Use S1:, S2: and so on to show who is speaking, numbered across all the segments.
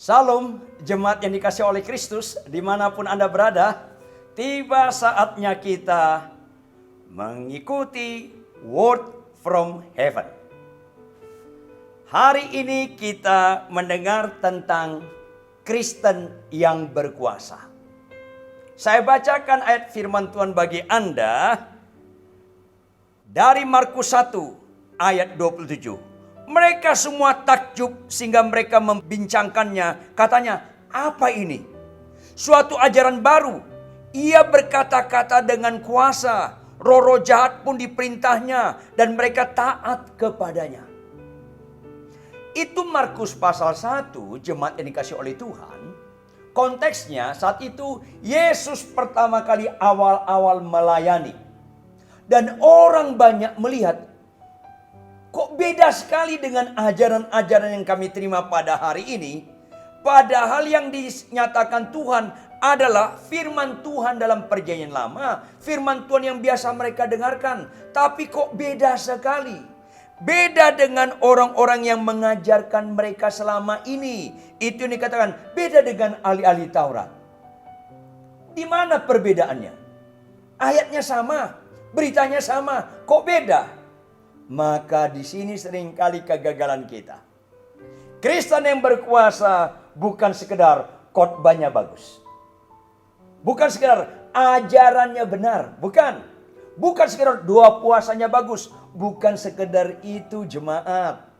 S1: Salam jemaat yang dikasih oleh Kristus dimanapun Anda berada. Tiba saatnya kita mengikuti Word from Heaven. Hari ini kita mendengar tentang Kristen yang berkuasa. Saya bacakan ayat firman Tuhan bagi Anda dari Markus 1 ayat 27. Mereka semua takjub sehingga mereka membincangkannya. Katanya, apa ini? Suatu ajaran baru. Ia berkata-kata dengan kuasa. Roh-roh jahat pun diperintahnya dan mereka taat kepadanya. Itu Markus pasal 1, jemaat yang dikasih oleh Tuhan. Konteksnya saat itu Yesus pertama kali awal-awal melayani. Dan orang banyak melihat, kok beda sekali dengan ajaran-ajaran yang kami terima pada hari ini. Padahal yang dinyatakan Tuhan adalah firman Tuhan dalam perjanjian lama. Firman Tuhan yang biasa mereka dengarkan. Tapi kok beda sekali. Beda dengan orang-orang yang mengajarkan mereka selama ini. Itu yang dikatakan beda dengan ahli-ahli Taurat. Di mana perbedaannya? Ayatnya sama, beritanya sama, kok beda? Maka di sini seringkali kegagalan kita. Kristen yang berkuasa bukan sekedar khotbahnya bagus. Bukan sekedar ajarannya benar, bukan. Bukan sekedar doa puasanya bagus, bukan sekedar itu jemaat.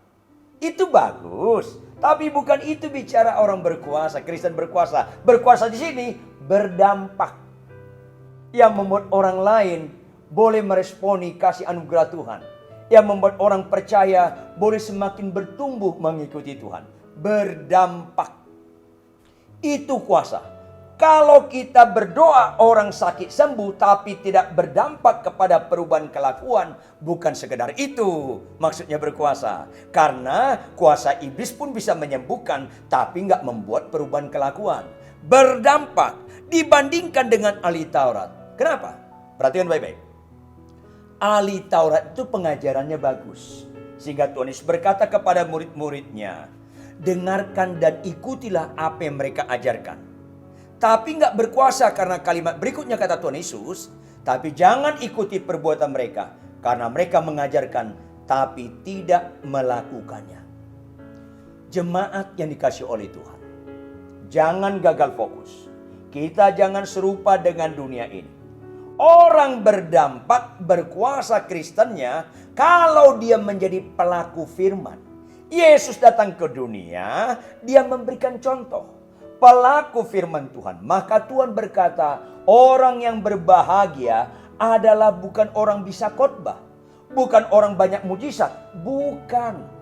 S1: Itu bagus, tapi bukan itu bicara orang berkuasa, Kristen berkuasa. Berkuasa di sini berdampak yang membuat orang lain boleh meresponi kasih anugerah Tuhan. Yang membuat orang percaya boleh semakin bertumbuh mengikuti Tuhan. Berdampak. Itu kuasa. Kalau kita berdoa orang sakit sembuh tapi tidak berdampak kepada perubahan kelakuan, bukan sekedar itu maksudnya berkuasa. Karena kuasa iblis pun bisa menyembuhkan tapi nggak membuat perubahan kelakuan. Berdampak dibandingkan dengan ahli Taurat. Kenapa? Perhatikan baik-baik. Ahli Taurat itu pengajarannya bagus. Sehingga Tuhan Yesus berkata kepada murid-muridnya, dengarkan dan ikutilah apa yang mereka ajarkan. Tapi nggak berkuasa karena kalimat berikutnya kata Tuhan Yesus, tapi jangan ikuti perbuatan mereka. Karena mereka mengajarkan tapi tidak melakukannya. Jemaat yang dikasih oleh Tuhan, jangan gagal fokus. Kita jangan serupa dengan dunia ini. Orang berdampak berkuasa Kristennya kalau dia menjadi pelaku firman. Yesus datang ke dunia, dia memberikan contoh. Pelaku firman Tuhan. Maka Tuhan berkata, orang yang berbahagia adalah bukan orang bisa khotbah. Bukan orang banyak mujizat. Bukan.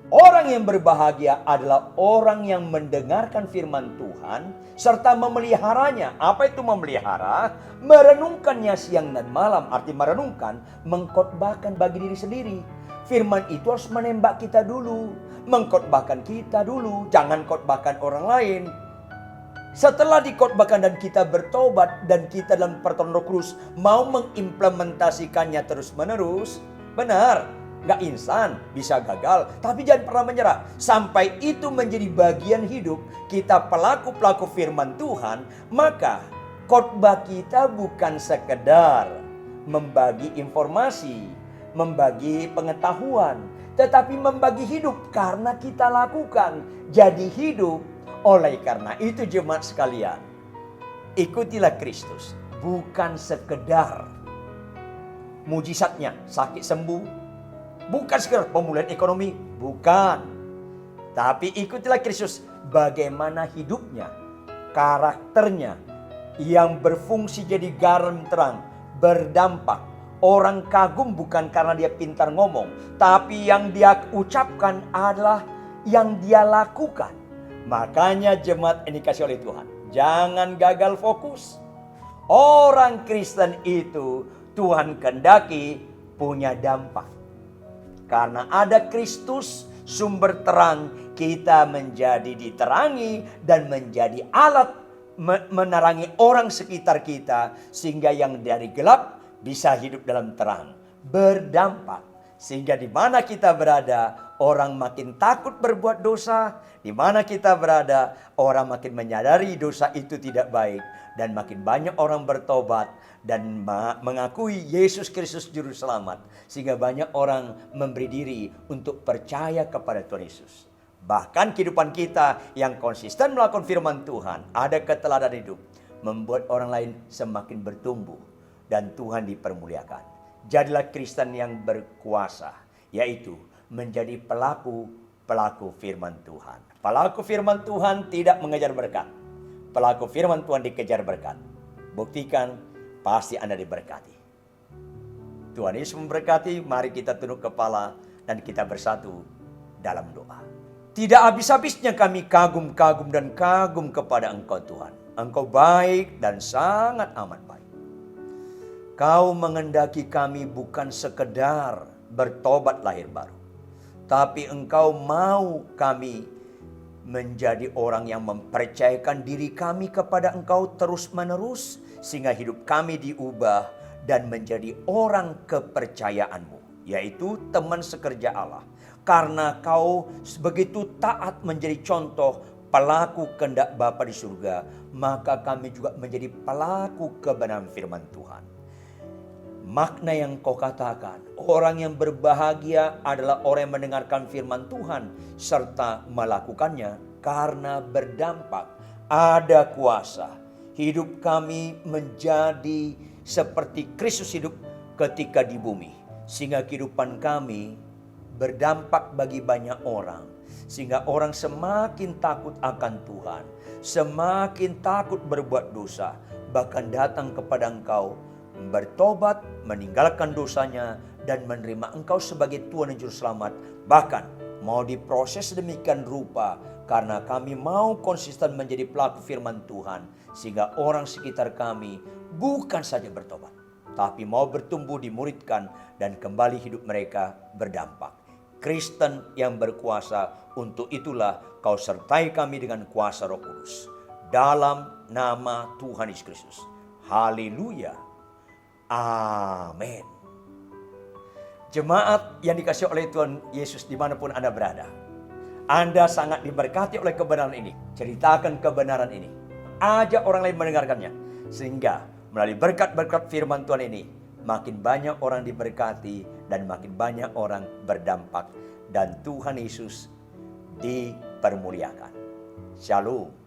S1: Orang yang berbahagia adalah orang yang mendengarkan firman Tuhan serta memeliharanya. Apa itu memelihara? Merenungkannya siang dan malam. Arti merenungkan, mengkhotbahkan bagi diri sendiri. Firman itu harus menembak kita dulu, mengkhotbahkan kita dulu, jangan khotbahkan orang lain. Setelah dikhotbahkan dan kita bertobat dan kita dalam pertolongan Roh Kudus mau mengimplementasikannya terus-menerus, benar. Gak instan, bisa gagal, tapi jangan pernah menyerah. Sampai itu menjadi bagian hidup kita pelaku-pelaku firman Tuhan, maka khotbah kita bukan sekedar membagi informasi, membagi pengetahuan, tetapi membagi hidup karena kita lakukan. Jadi hidup. Oleh karena itu jemaat sekalian, ikutilah Kristus. Bukan sekedar mujizatnya, sakit sembuh. Bukan sekedar pemulihan ekonomi, bukan. Tapi ikutilah Kristus bagaimana hidupnya, karakternya yang berfungsi jadi garam terang, berdampak. Orang kagum bukan karena dia pintar ngomong, tapi yang dia ucapkan adalah yang dia lakukan. Makanya jemaat ini dikasih oleh Tuhan, jangan gagal fokus. Orang Kristen itu Tuhan kehendaki punya dampak. Karena ada Kristus, sumber terang, kita menjadi diterangi dan menjadi alat menerangi orang sekitar kita. Sehingga yang dari gelap bisa hidup dalam terang. Berdampak. Sehingga di mana kita berada, orang makin takut berbuat dosa. Di mana kita berada, orang makin menyadari dosa itu tidak baik. Dan makin banyak orang bertobat dan mengakui Yesus Kristus Juru Selamat. Sehingga banyak orang memberi diri untuk percaya kepada Tuhan Yesus. Bahkan kehidupan kita yang konsisten melakukan firman Tuhan, ada keteladanan hidup, membuat orang lain semakin bertumbuh dan Tuhan dipermuliakan. Jadilah Kristen yang berkuasa, yaitu menjadi pelaku firman Tuhan. Pelaku firman Tuhan tidak mengejar berkat. Pelaku firman Tuhan dikejar berkat. Buktikan, pasti Anda diberkati. Tuhan Yesus memberkati. Mari kita tunduk kepala dan kita bersatu dalam doa. Tidak habis-habisnya kami kagum dan kagum kepada Engkau Tuhan. Engkau baik dan sangat amat baik. Kau mengendaki kami bukan sekedar bertobat lahir baru. Tapi Engkau mau kami menjadi orang yang mempercayakan diri kami kepada Engkau terus-menerus. Sehingga hidup kami diubah dan menjadi orang kepercayaan-Mu. Yaitu teman sekerja Allah. Karena Kau begitu taat menjadi contoh pelaku kehendak Bapa di surga. Maka kami juga menjadi pelaku kebenaran firman Tuhan. Makna yang Kau katakan, orang yang berbahagia adalah orang yang mendengarkan firman Tuhan serta melakukannya karena berdampak. Ada kuasa. Hidup kami menjadi seperti Kristus hidup ketika di bumi. Sehingga kehidupan kami berdampak bagi banyak orang. Sehingga orang semakin takut akan Tuhan. Semakin takut berbuat dosa. Bahkan datang kepada Engkau, bertobat, meninggalkan dosanya, dan menerima Engkau sebagai Tuhan dan Juru Selamat. Bahkan mau diproses demikian rupa karena kami mau konsisten menjadi pelaku firman Tuhan. Sehingga orang sekitar kami bukan saja bertobat, tapi mau bertumbuh, dimuridkan, dan kembali hidup mereka berdampak. Kristen yang berkuasa, untuk itulah Kau sertai kami dengan kuasa Roh Kudus. Dalam nama Tuhan Yesus Kristus. Haleluya. Amin. Jemaat yang dikasihi oleh Tuhan Yesus dimanapun Anda berada. Anda sangat diberkati oleh kebenaran ini. Ceritakan kebenaran ini. Ajak orang lain mendengarkannya. Sehingga melalui berkat-berkat firman Tuhan ini, makin banyak orang diberkati dan makin banyak orang berdampak. Dan Tuhan Yesus dipermuliakan. Shalom.